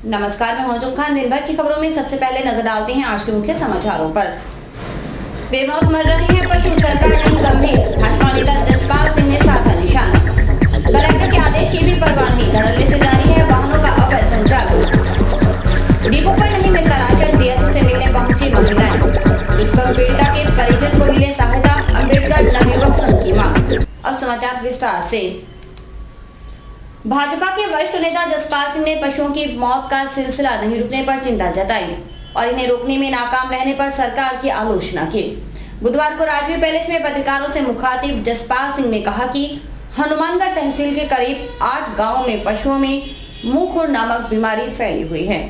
नमस्कार, मैं हौजुम खान। दिन भर की खबरों में सबसे पहले नजर डालते हैं आज के मुख्य समाचारों पर। बेमौत मर रहे हैं पशु, सरकार नहीं गंभीर। भाजपा नेता जसपाल सिंह ने साधा निशाना। कलेक्टर के आदेश की भी परवाह नहीं, धड़ल्ले से जारी है वाहनों का अवैध संचालन। डिपो पर नहीं मिलता राशन, डीएसओ से मिलने पहुंची महिलाएं। दुष्कर्म पीड़िता के परिजन को मिले सहायता, अम्बेडकर नवयुवक संघ की मांग। अब समाचार विस्तार से। भाजपा के वरिष्ठ नेता जसपाल सिंह ने पशुओं की मौत का सिलसिला नहीं रुकने पर चिंता जताई और इन्हें रोकने में नाकाम रहने पर सरकार की आलोचना की। बुधवार को राजवीर पैलेस में पत्रकारों से मुखातिब जसपाल सिंह ने कहा कि हनुमानगढ़ तहसील के करीब 8 गांवों में पशुओं में मुंह खुर नामक बीमारी फैली हुई है।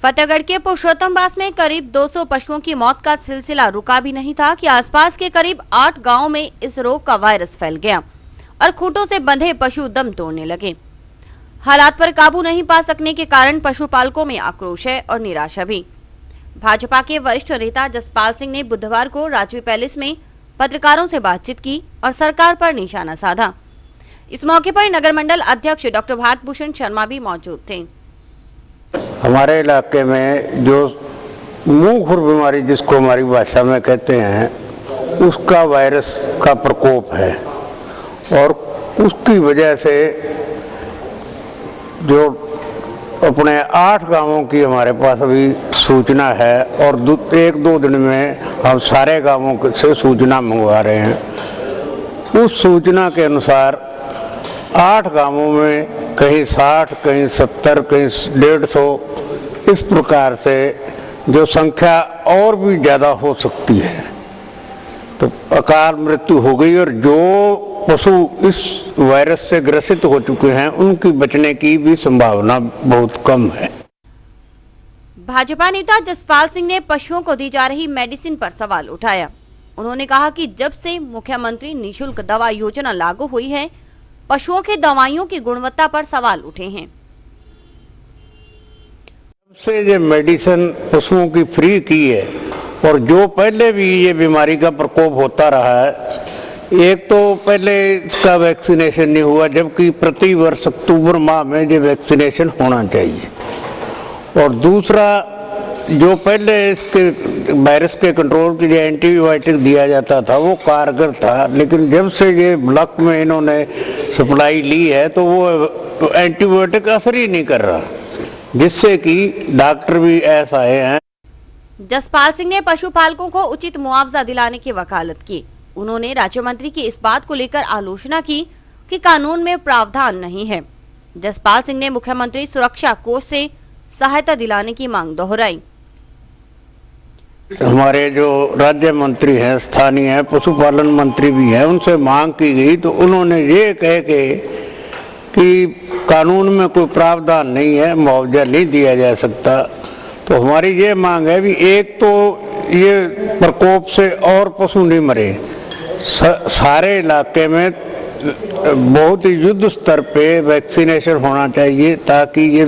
फतेहगढ़ के पुरुषोत्तमवास में करीब 200 पशुओं की मौत का सिलसिला रुका भी नहीं था कि आसपास के करीब 8 गांवों में इस रोग का वायरस फैल गया और खूंटों से बंधे पशु दम तोड़ने लगे। हालात पर काबू नहीं पा सकने के कारण पशुपालकों में आक्रोश है और निराशा भी। भाजपा के वरिष्ठ नेता जसपाल सिंह ने बुधवार को राजवीर पैलेस में पत्रकारों से बातचीत की और सरकार पर निशाना साधा। इस मौके पर नगर मंडल अध्यक्ष डॉक्टर भारत भूषण शर्मा भी मौजूद थे। हमारे इलाके में जो मुंह खुर बीमारी, जिसको हमारी भाषा में कहते हैं, उसका वायरस का प्रकोप है और उसकी वजह से जो अपने 8 गांवों की हमारे पास अभी सूचना है और 1-2 दिन में हम सारे गांवों से सूचना मंगवा रहे हैं। उस सूचना के अनुसार 8 गांवों में कहीं 60, कहीं 70, कहीं 150, इस प्रकार से जो संख्या और भी ज़्यादा हो सकती है। तो अकाल मृत्यु हो गई और जो पशु इस वायरस से ग्रसित हो चुके हैं उनकी बचने की भी संभावना बहुत कम है। भाजपा नेता जसपाल सिंह ने पशुओं को दी जा रही मेडिसिन पर सवाल उठाया। उन्होंने कहा कि जब से मुख्यमंत्री निःशुल्क दवा योजना लागू हुई है, पशुओं के दवाइयों की गुणवत्ता पर सवाल उठे हैं। से ये मेडिसिन पशुओं की फ्री की है और जो पहले भी ये बीमारी का प्रकोप होता रहा है, एक तो पहले इसका वैक्सीनेशन नहीं हुआ, जबकि प्रति वर्ष अक्टूबर माह में ये वैक्सीनेशन होना चाहिए। और दूसरा, जो पहले इसके वायरस के कंट्रोल के लिए एंटीबायोटिक दिया जाता था वो कारगर था, लेकिन जब से ये ब्लॉक में इन्होंने सप्लाई ली है तो वो एंटीबायोटिक असर ही नहीं कर रहा, जिससे कि डॉक्टर भी ऐसा हैं। जसपाल सिंह ने पशुपालकों को उचित मुआवजा दिलाने की वकालत की। उन्होंने राज्य मंत्री की इस बात को लेकर आलोचना की कि कानून में प्रावधान नहीं है। जसपाल सिंह ने मुख्यमंत्री सुरक्षा कोष से सहायता दिलाने की मांग दोहराई। हमारे जो राज्य मंत्री हैं, स्थानीय हैं, पशुपालन मंत्री भी हैं, उनसे मांग की गई तो उन्होंने ये कह के कि कानून में कोई प्रावधान नहीं है, मुआवजा नहीं दिया जा सकता। तो हमारी ये मांग है भी एक तो ये प्रकोप से और पशु नहीं मरे, सारे इलाके में बहुत ही युद्ध स्तर पे वैक्सीनेशन होना चाहिए ताकि ये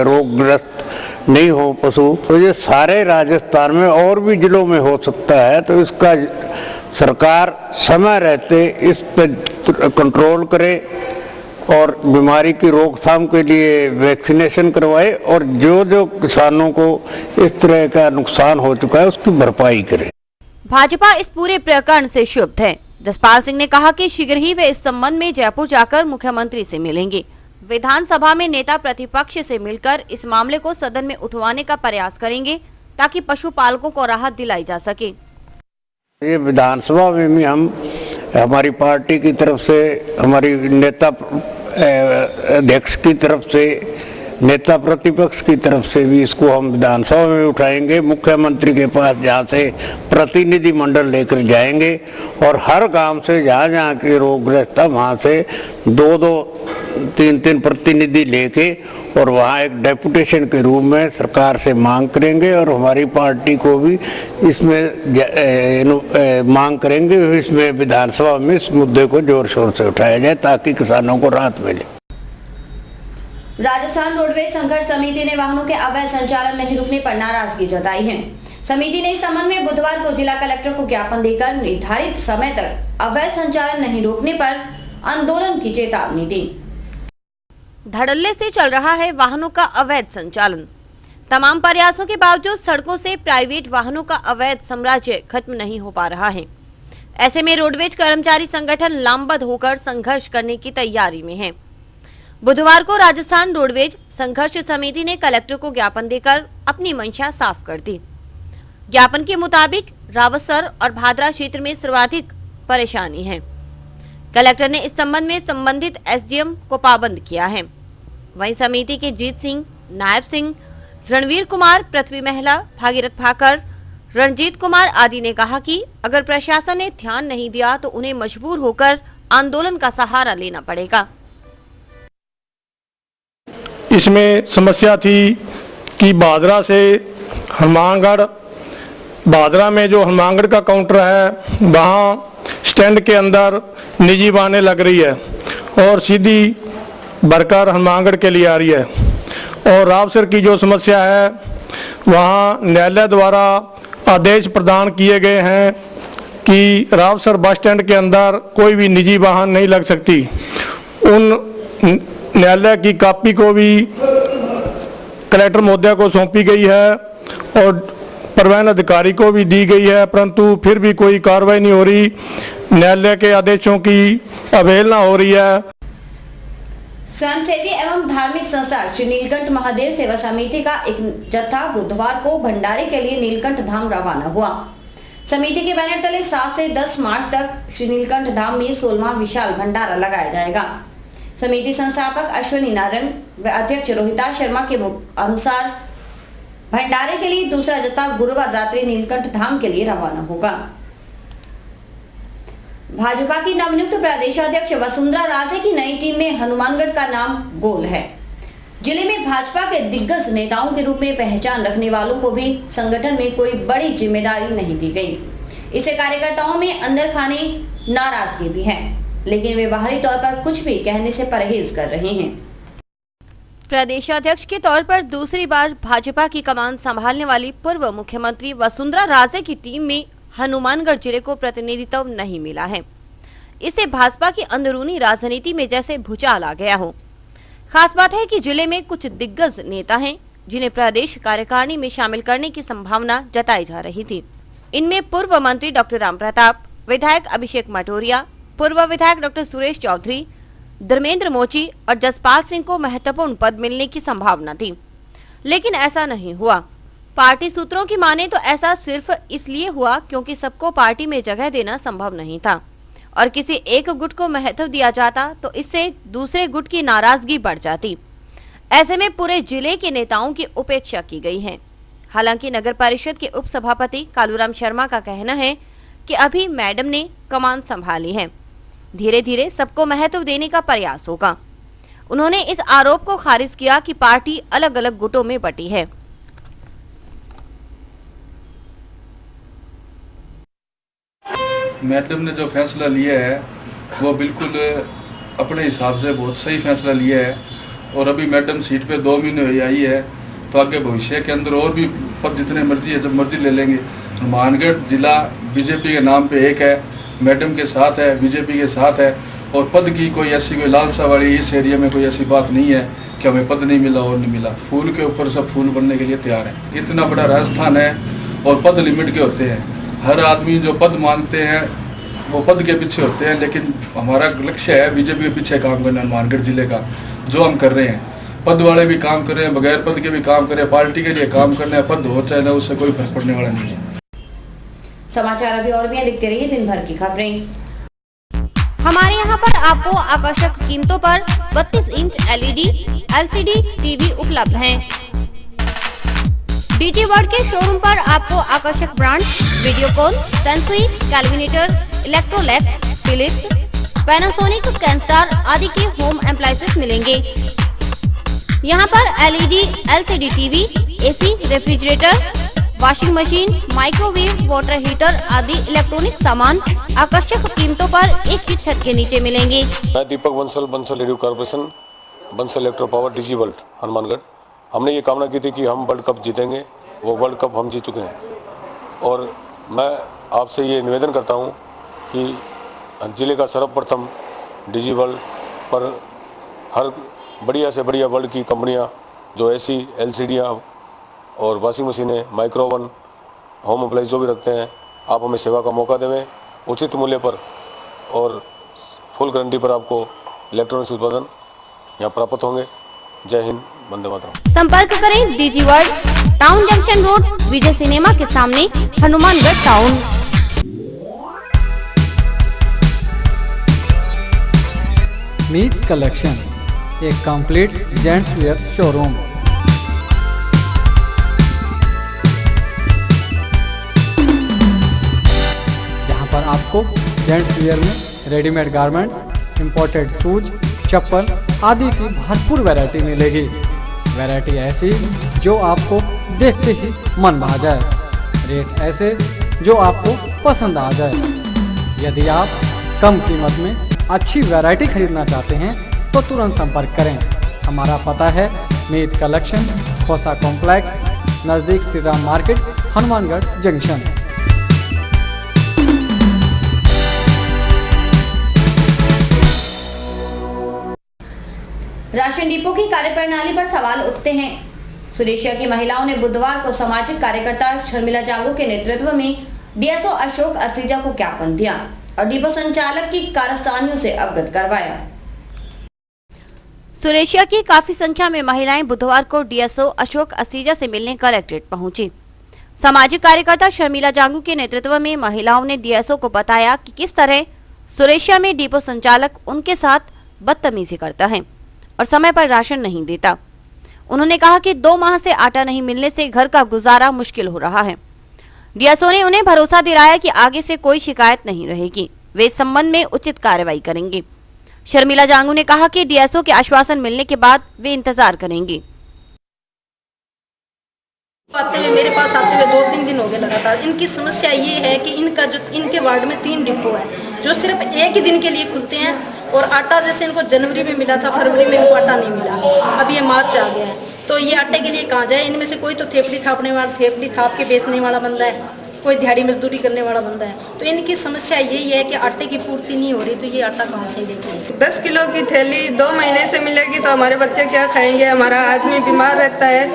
रोगग्रस्त नहीं हो पशु। तो ये सारे राजस्थान में और भी जिलों में हो सकता है, तो इसका सरकार समय रहते इस पर कंट्रोल करे और बीमारी की रोकथाम के लिए वैक्सीनेशन करवाए और जो किसानों को इस तरह का नुकसान हो चुका है उसकी भरपाई करे। भाजपा इस पूरे प्रकरण से क्षुब्ध है। जसपाल सिंह ने कहा कि शीघ्र ही वे इस संबंध में जयपुर जाकर मुख्यमंत्री से मिलेंगे। विधानसभा में नेता प्रतिपक्ष से मिलकर इस मामले को सदन में उठवाने का प्रयास करेंगे ताकि पशुपालकों को राहत दिलाई जा सके। ये विधानसभा में भी हम हमारी पार्टी की तरफ से, हमारी नेता अध्यक्ष की तरफ से, नेता प्रतिपक्ष की तरफ से भी इसको हम विधानसभा में उठाएंगे, मुख्यमंत्री के पास जहाँ से प्रतिनिधि मंडल लेकर जाएंगे और हर गांव से जहाँ के रोगग्रस्त है वहाँ से 2-2, 3-3 प्रतिनिधि लेके और वहाँ एक डेपुटेशन के रूप में सरकार से मांग करेंगे और हमारी पार्टी को भी इसमें मांग करेंगे, इसमें विधानसभा में इस मुद्दे को जोर शोर से उठाया जाए ताकि किसानों को राहत मिले। राजस्थान रोडवेज संघर्ष समिति ने वाहनों के अवैध संचालन नहीं रुकने पर नाराजगी जताई है। समिति ने इस संबंध में बुधवार को जिला कलेक्टर को ज्ञापन देकर निर्धारित समय तक अवैध संचालन नहीं रोकने पर आंदोलन की चेतावनी दी। धड़ल्ले से चल रहा है वाहनों का अवैध संचालन। तमाम प्रयासों के बावजूद सड़कों से प्राइवेट वाहनों का अवैध साम्राज्य खत्म नहीं हो पा रहा है। ऐसे में रोडवेज कर्मचारी संगठन लामबंद होकर संघर्ष करने की तैयारी में है। बुधवार को राजस्थान रोडवेज संघर्ष समिति ने कलेक्टर को ज्ञापन देकर अपनी मंशा साफ कर दी। ज्ञापन के मुताबिक रावतसर और भादरा क्षेत्र में सर्वाधिक परेशानी है। कलेक्टर ने इस संबंध में संबंधित एसडीएम को पाबंद किया है। वहीं समिति के जीत सिंह, नायब सिंह, रणवीर कुमार, पृथ्वी महिला, भागीरथ भाकर, रणजीत कुमार आदि ने कहा कि अगर प्रशासन ने ध्यान नहीं दिया तो उन्हें मजबूर होकर आंदोलन का सहारा लेना पड़ेगा। इसमें समस्या थी कि भादरा से हनुमानगढ़, भादरा में जो हनुमानगढ़ का काउंटर है वहाँ स्टैंड के अंदर निजी वाहनें लग रही है और सीधी भरकर हनुमानगढ़ के लिए आ रही है। और रावसर की जो समस्या है वहाँ न्यायालय द्वारा आदेश प्रदान किए गए हैं कि रावसर बस स्टैंड के अंदर कोई भी निजी वाहन नहीं लग सकती। उन न्यायालय की कॉपी को भी कलेक्टर महोदय को सौंपी गई है और परिवहन अधिकारी को भी दी गई है, परंतु फिर भी कोई कार्रवाई नहीं हो रही। न्यायालय के आदेशों की अवहेलना हो रही है। स्वयंसेवी एवं धार्मिक संस्था श्री नीलकंठ महादेव सेवा समिति का एक जत्था बुधवार को भंडारे के लिए नीलकंठ धाम रवाना हुआ। समिति के बैनर तले 7 से 10 मार्च तक श्री नीलकंठ धाम में 16वां विशाल भंडारा लगाया जाएगा। समिति संस्थापक अश्विनी नारायण व अध्यक्ष रोहिता शर्मा के अनुसार भंडारे के लिए दूसरा जत्था गुरुवार रात्रि नीलकंठ धाम के लिए रवाना होगा। भाजपा की नवनियुक्त प्रदेशाध्यक्ष वसुंधरा राजे की नई टीम में हनुमानगढ़ का नाम गोल है। जिले में भाजपा के दिग्गज नेताओं के रूप में पहचान रखने वालों को भी संगठन में कोई बड़ी जिम्मेदारी नहीं दी गई। इससे कार्यकर्ताओं में अंदर खाने नाराजगी भी है, लेकिन वे बाहरी तौर पर कुछ भी कहने से परहेज कर रहे हैं। प्रदेशाध्यक्ष के तौर पर दूसरी बार भाजपा की कमान संभालने वाली पूर्व मुख्यमंत्री वसुंधरा राजे की टीम में हनुमानगढ़ जिले को प्रतिनिधित्व नहीं मिला है। इससे भाजपा की अंदरूनी राजनीति में जैसे भूचाल आ गया हो। खास बात है कि जिले में कुछ दिग्गज नेता हैं जिन्हें प्रदेश कार्यकारिणी में शामिल करने की संभावना जताई जा रही थी। इनमें पूर्व मंत्री डॉक्टर राम प्रताप, विधायक अभिषेक मटोरिया, पूर्व विधायक डॉक्टर सुरेश चौधरी, धर्मेंद्र मोची और जसपाल सिंह को महत्वपूर्ण पद मिलने की संभावना थी, लेकिन ऐसा नहीं हुआ। पार्टी सूत्रों की माने तो ऐसा सिर्फ इसलिए हुआ क्योंकि सबको पार्टी में जगह देना संभव नहीं था और किसी एक गुट को महत्व दिया जाता तो इससे दूसरे गुट की नाराजगी बढ़ जाती। ऐसे में पूरे जिले के नेताओं की उपेक्षा की गई है। हालांकि नगर परिषद के उप सभापति कालूराम शर्मा का कहना है कि अभी मैडम ने कमान संभाली है, धीरे धीरे सबको महत्व देने का प्रयास होगा। उन्होंने इस आरोप को खारिज किया कि पार्टी अलग अलग गुटों में बटी है। मैडम ने जो फैसला लिया है वो बिल्कुल अपने हिसाब से बहुत सही फैसला लिया है और अभी मैडम सीट पे 2 महीने हुई आई है, तो आगे भविष्य के अंदर और भी पद जितने मर्जी है जब मर्जी ले लेंगे। हनुमानगढ़ जिला बीजेपी के नाम पे एक है, मैडम के साथ है, बीजेपी के साथ है और पद की कोई ऐसी कोई लालसा वाली इस एरिया में कोई ऐसी बात नहीं है कि हमें पद नहीं मिला और नहीं मिला। फूल के ऊपर सब फूल बनने के लिए तैयार है। इतना बड़ा राजस्थान है और पद लिमिट के होते हैं। हर आदमी जो पद मांगते हैं वो पद के पीछे होते हैं, लेकिन हमारा लक्ष्य है बीजेपी के पीछे काम करना। हनुमानगढ़ जिले का जो हम कर रहे हैं, पद वाले भी काम कर रहे हैं, बगैर पद के भी काम कर रहे हैं, पार्टी के लिए काम करना है। पद हो चाहे ना, उससे कोई फर्क पड़ने वाला नहीं है। समाचार अभी और भी देखते रहिए दिन भर की खबरें। हमारे यहाँ पर आपको आकर्षक कीमतों पर 32 इंच LED, LCD टीवी उपलब्ध हैं। डीजी वर्ल्ड के शोरूम पर आपको आकर्षक brand Videocon, Sansui, Kelvinator, Electrolux, Philips, Panasonic, Kenstar आदि के होम एप्लायंसेस मिलेंगे। यहाँ पर LED, LCD TV, AC, refrigerator, washing machine, microwave, water heater आदि इलेक्ट्रॉनिक सामान आकर्षक कीमतों पर एक ही छत के नीचे मिलेंगे। मैं Deepak Bansal radio corporation, Bansal electro power, DG world Hanumangarh. हमने ये कामना की थी कि हम वर्ल्ड कप जीतेंगे, वो वर्ल्ड कप हम जीत चुके हैं और मैं आपसे ये निवेदन करता हूँ कि जिले का सर्वप्रथम डीजी वर्ल्ड पर हर बढ़िया से बढ़िया वर्ल्ड की कंपनियां जो एसी एलसीडियां और वॉशिंग मशीनें, माइक्रोवन, होम अप्लाइंस जो भी रखते हैं, आप हमें सेवा का मौका देवें उचित मूल्य पर और फुल गारंटी पर आपको इलेक्ट्रॉनिक्स उत्पादन यहाँ प्राप्त होंगे। जय हिंद, वंदे मातरम। संपर्क करें DG world, town junction road, Vijay cinema के सामने, हनुमानगढ़ टाउन। मीत कलेक्शन, एक कंप्लीट जेंट्स वेयर शोरूम। जहां पर आपको जेंट्स वेयर में रेडीमेड गारमेंट्स, इंपोर्टेड शूज, चप्पल आदि की भरपूर वैरायटी मिलेगी। वैरायटी ऐसी जो आपको देखते ही मन भा जाए, रेट ऐसे जो आपको पसंद आ जाए। यदि आप कम कीमत में अच्छी वैरायटी खरीदना चाहते हैं तो तुरंत संपर्क करें। हमारा पता है मीत कलेक्शन, खोसा कॉम्प्लेक्स, नज़दीक Shri Ram market, Hanumangarh junction. Ration depot की कार्यप्रणाली पर सवाल उठते हैं। सुरेशिया की महिलाओं ने बुधवार को सामाजिक कार्यकर्ता शर्मिला जांगू के नेतृत्व में डीएसओ अशोक असीजा को ज्ञापन दिया और डिपो संचालक की कारस्तानियों से अवगत करवाया। सुरेशिया की काफी संख्या में महिलाएं बुधवार को डीएसओ अशोक असीजा से मिलने कलेक्ट्रेट पहुंची। सामाजिक कार्यकर्ता शर्मिला जांगू के नेतृत्व में महिलाओं ने डीएसओ को बताया कि किस तरह सुरेशिया में डिपो संचालक उनके साथ बदतमीजी करता है और समय पर राशन नहीं देता। उन्होंने कहा कि 2 माह से आटा नहीं मिलने से घर का गुजारा मुश्किल हो रहा है। डीएसओ ने उन्हें भरोसा दिलाया कि आगे से कोई शिकायत नहीं रहेगी, वे इस संबंध में उचित कार्रवाई करेंगे। शर्मिला जांगू ने कहा कि डीएसओ के आश्वासन मिलने के बाद वे इंतजार करेंगी। आते हुए मेरे पास आते हुए 2-3 दिन हो गए लगातार। इनकी समस्या ये है कि इनके वार्ड में 3 डिपो है जो सिर्फ एक ही दिन के लिए खुलते हैं और आटा जैसे इनको जनवरी में मिला था, फरवरी में इनको आटा नहीं मिला, अब ये मार्च आ गया है, तो ये आटे के लिए कहाँ जाए। इनमें से कोई तो थेपड़ी थाप के बेचने वाला बंदा है, कोई दिहाड़ी मजदूरी करने वाला बंदा है, तो इनकी समस्या यही है कि आटे की पूर्ति नहीं हो रही, तो ये आटा कहाँ से देते। 10 किलो की थैली 2 महीने से मिलेगी तो हमारे बच्चे क्या खाएंगे, हमारा आदमी बीमार रहता है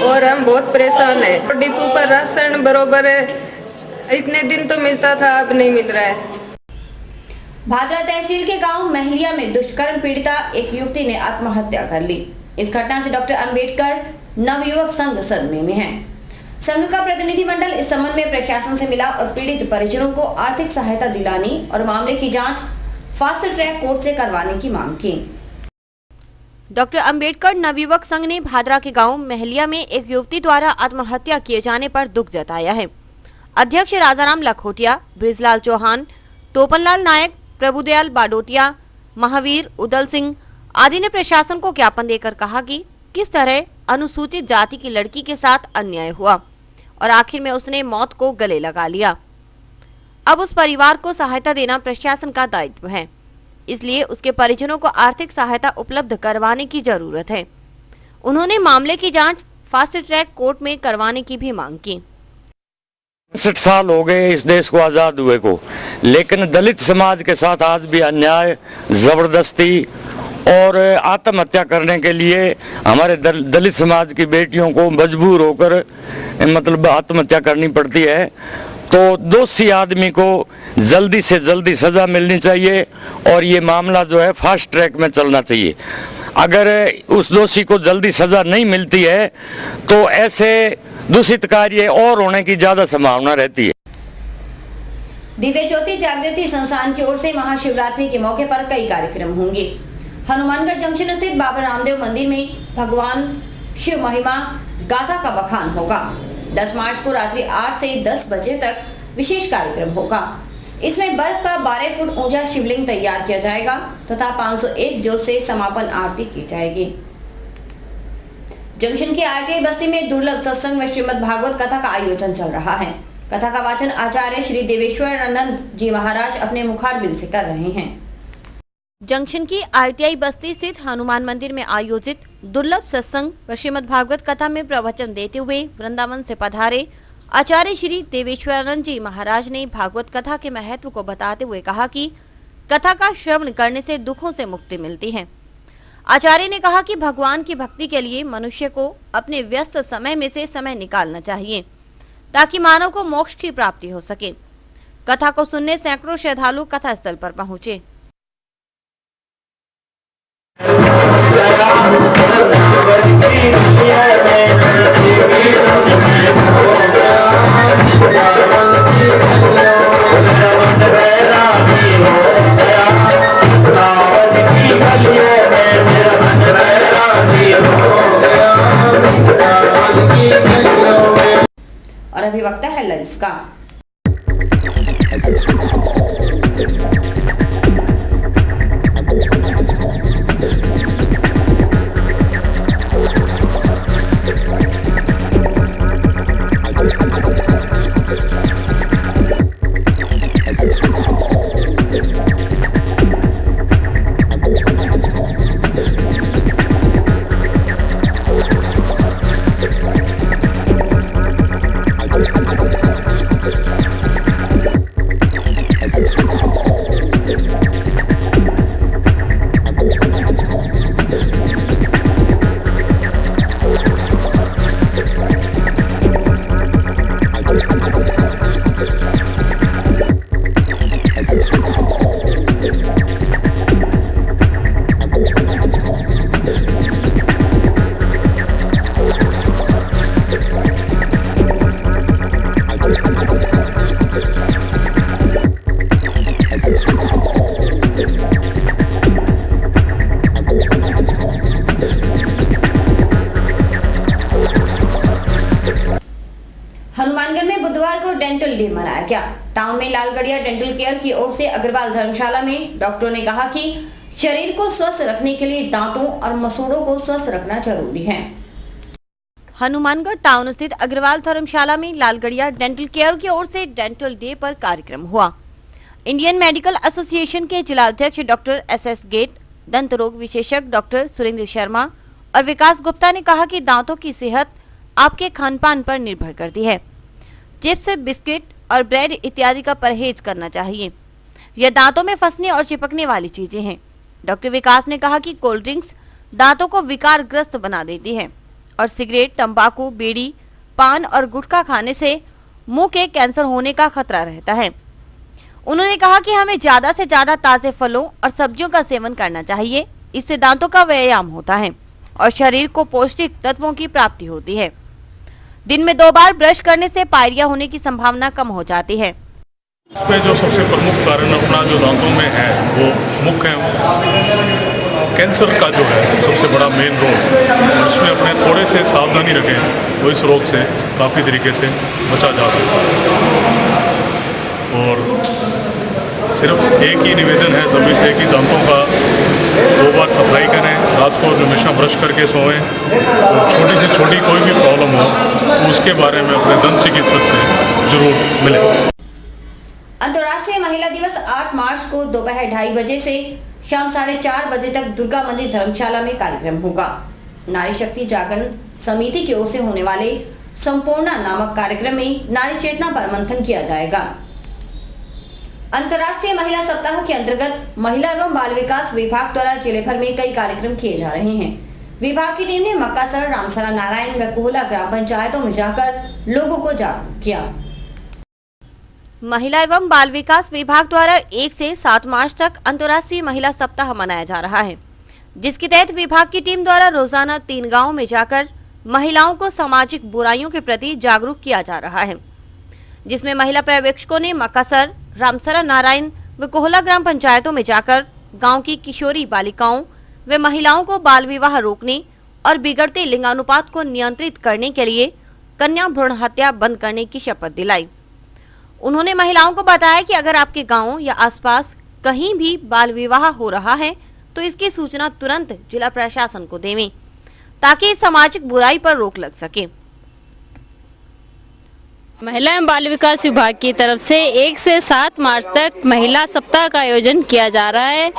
और हम बहुत परेशान हैं। डिपो पर राशन बरोबर है, इतने दिन तो मिलता था, अब नहीं मिल रहा है। भादरा तहसील के गांव महलिया में दुष्कर्म पीड़िता एक युवती ने आत्महत्या कर ली। इस घटना से डॉक्टर अंबेडकर नवयुवक संघ सदमे में है। संघ का प्रतिनिधिमंडल इस संबंध में प्रशासन से मिला और पीड़ित परिजनों को आर्थिक सहायता दिलाने और मामले की जांच फास्ट ट्रैक कोर्ट से करवाने की मांग की। डॉक्टर अंबेडकर नवयुवक संघ ने भादरा के गांव महलिया में एक युवती द्वारा आत्महत्या किए जाने पर दुख जताया है। अध्यक्ष राजाराम लखोटिया, ब्रिजलाल चौहान, टोपनलाल नायक, प्रभुदयाल बाडोटिया, महावीर उदल सिंह आदि ने प्रशासन को ज्ञापन देकर कहा कि किस तरह अनुसूचित जाति की लड़की के साथ अन्याय हुआ और आखिर में उसने मौत को गले लगा लिया। अब उस परिवार को सहायता देना प्रशासन का दायित्व है, इसलिए उसके परिजनों को आर्थिक सहायता उपलब्ध करवाने की जरूरत है। उन्होंने मामले की जांच फास्ट ट्रैक कोर्ट में करवाने की भी मांग की। 60 साल हो गए इस देश को आजाद हुए को, लेकिन दलित समाज के साथ आज भी अन्याय, जबरदस्ती और आत्महत्या करने के लिए हमारे दलित समाज की बेटियों को मजबूर होकर मतलब आत्महत्या करनी पड़ती है। तो दोषी आदमी को जल्दी से जल्दी सजा मिलनी चाहिए और ये मामला जो है फास्ट ट्रैक में चलना चाहिए। अगर उस दोषी को जल्दी सजा नहीं मिलती है तो ऐसे दूषित कार्य और होने की ज्यादा संभावना रहती है। दिव्य ज्योति जागृति संस्थान की ओर से महाशिवरात्रि के मौके पर कई कार्यक्रम होंगे। हनुमानगढ़ जंक्शन स्थित बाबा रामदेव मंदिर में भगवान शिव महिमा गाथा का बखान होगा। 10 मार्च को रात्रि 8 से 10 बजे तक विशेष कार्यक्रम होगा। इसमें बर्फ का 12 फुट ऊंचा शिवलिंग तैयार किया जाएगा तथा 501 जोत से समापन आरती की जाएगी। जंक्शन की आरटीआई बस्ती में दुर्लभ सत्संग में श्रीमद् भागवत कथा का आयोजन चल रहा है। कथा का वाचन आचार्य श्री देवेश्वरानंद जी महाराज अपने मुखारबिंद से कर रहे हैं। जंक्शन की आरटीआई बस्ती स्थित हनुमान मंदिर में आयोजित दुर्लभ सत्संग व श्रीमद् भागवत कथा में प्रवचन देते हुए वृंदावन से पधारे आचार्य श्री देवेश्वरानंद जी महाराज ने भागवत कथा के महत्व को बताते हुए कहा कि कथा का श्रवण करने से दुखों से मुक्ति मिलती है। आचार्य ने कहा कि भगवान की भक्ति के लिए मनुष्य को अपने व्यस्त समय में से समय निकालना चाहिए ताकि मानव को मोक्ष की प्राप्ति हो सके। कथा को सुनने सैकड़ों श्रद्धालु कथा स्थल पर पहुंचे। और अभी वक्त है हेडलाइंस का। हनुमानगढ़ में बुधवार को डेंटल डे मनाया गया। टाउन में लालगढ़िया डेंटल केयर की ओर से अग्रवाल धर्मशाला में डॉक्टरों ने कहा कि शरीर को स्वस्थ रखने के लिए दांतों और मसूड़ों को स्वस्थ रखना जरूरी है। हनुमानगढ़ टाउन स्थित अग्रवाल धर्मशाला में लालगढ़िया डेंटल केयर की ओर से डेंटल डे पर कार्यक्रम हुआ। इंडियन मेडिकल एसोसिएशन के जिला अध्यक्ष डॉक्टर एस गेट, दंत रोग विशेषज्ञ डॉक्टर सुरेंद्र शर्मा और विकास गुप्ता ने कहा कि दांतों की सेहत आपके खानपान पर निर्भर करती है। चिप्स, बिस्किट और ब्रेड इत्यादि का परहेज करना चाहिए। यह दांतों में फंसने और चिपकने वाली चीजें हैं। डॉक्टर विकास ने कहा कि कोल्ड ड्रिंक्स दांतों को विकारग्रस्त बना देती है और सिगरेट, तंबाकू, बीड़ी, पान और गुटखा खाने से मुंह के कैंसर होने का खतरा रहता है। उन्होंने कहा कि हमें ज्यादा से ज्यादा ताजे फलों और सब्जियों का सेवन करना चाहिए। इससे दांतों का व्यायाम होता है और शरीर को पौष्टिक तत्वों की प्राप्ति होती है। दिन में 2 बार ब्रश करने से पायरिया होने की संभावना कम हो जाती है। इसमें जो सबसे प्रमुख कारण अपना जो दांतों में है वो मुख्य है कैंसर का जो है सबसे बड़ा मेन रोग। उसमें अपने थोड़े से सावधानी रखें तो इस रोग से काफ़ी तरीके से बचा जा सकता है। और सिर्फ एक ही निवेदन है सभी से कि दांतों का 2 बार सफाई करें, रात को हमेशा ब्रश करके सोएं और छोटी से छोटी कोई भी प्रॉब्लम हो तो उसके बारे में अपने दंत चिकित्सक से जरूर मिलें। अंतर्राष्ट्रीय महिला दिवस 8 मार्च को दोपहर 2:30 बजे से शाम 4:30 बजे तक दुर्गा मंदिर धर्मशाला में कार्यक्रम होगा। नारी शक्ति जागरण समिति की ओर से होने वाले संपूर्णा नामक कार्यक्रम में नारी चेतना पर मंथन किया जाएगा। अंतर्राष्ट्रीय महिला सप्ताह के अंतर्गत महिला एवं बाल विकास विभाग द्वारा जिले भर में कई कार्यक्रम किए जा रहे हैं। विभाग की टीम ने मक्कासर, रामसरा नारायण व कोहला ग्राम पंचायतों में जाकर लोगों को जागरूक किया। महिला एवं बाल विकास विभाग द्वारा 1 से 7 मार्च तक अंतर्राष्ट्रीय महिला सप्ताह मनाया जा रहा है, जिसके तहत विभाग की टीम द्वारा रोजाना 3 गाँव में जाकर महिलाओं को सामाजिक बुराइयों के प्रति जागरूक किया जा रहा है, जिसमें महिला पर्यवेक्षकों ने मक्कासर, रामसरा नारायण व कोहला ग्राम पंचायतों में जाकर गांव की किशोरी बालिकाओं व महिलाओं को बाल विवाह रोकने और बिगड़ते लिंगानुपात को नियंत्रित करने के लिए कन्या भ्रूण हत्या बंद करने की शपथ दिलाई। उन्होंने महिलाओं को बताया कि अगर आपके गांव या आसपास कहीं भी बाल विवाह हो रहा है तो इसकी सूचना तुरंत जिला प्रशासन को देवें ताकि इस सामाजिक बुराई पर रोक लग सके। महिला एवं बाल विकास विभाग की तरफ से 1 से 7 मार्च तक महिला सप्ताह का आयोजन किया जा रहा है,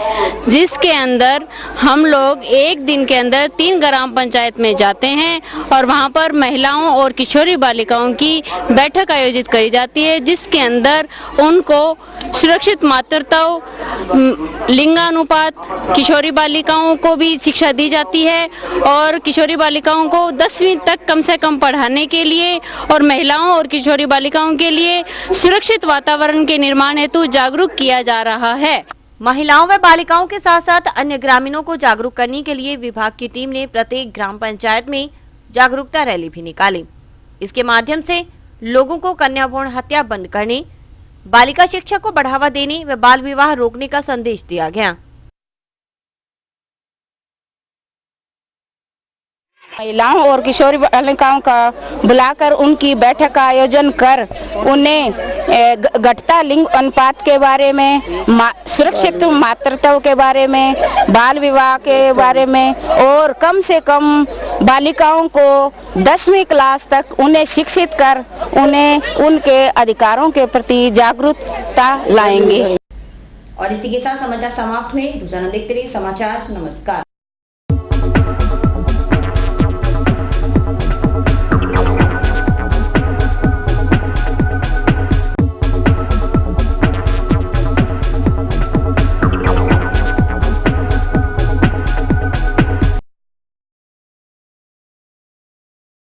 जिसके अंदर हम लोग एक दिन के अंदर 3 ग्राम पंचायत में जाते हैं और वहां पर महिलाओं और किशोरी बालिकाओं की बैठक आयोजित करी जाती है, जिसके अंदर उनको सुरक्षित मातृत्व, लिंगानुपात, किशोरी बालिकाओं को भी शिक्षा दी जाती है और किशोरी बालिकाओं को 10वीं तक कम से कम पढ़ाने के लिए और महिलाओं और किशोरी बालिकाओं के लिए सुरक्षित वातावरण के निर्माण हेतु जागरूक किया जा रहा है। महिलाओं व बालिकाओं के साथ साथ अन्य ग्रामीणों को जागरूक करने के लिए विभाग की टीम ने प्रत्येक ग्राम पंचायत में जागरूकता रैली भी निकाली। इसके माध्यम से लोगों को कन्या भ्रूण हत्या बंद करने, बालिका शिक्षा को बढ़ावा देने व बाल विवाह रोकने का संदेश दिया गया। महिलाओं और किशोरी बालिकाओं का बुलाकर उनकी बैठक का आयोजन कर उन्हें घटता लिंग अनुपात के बारे में, सुरक्षित मातृत्व के बारे में, बाल विवाह के बारे में और कम से कम बालिकाओं को 10वीं क्लास तक उन्हें शिक्षित कर उन्हें उनके अधिकारों के प्रति जागरूकता लाएंगे। और इसी के साथ समाचार समाप्त हुए। रोजाना देखते रहिए समाचार। नमस्कार।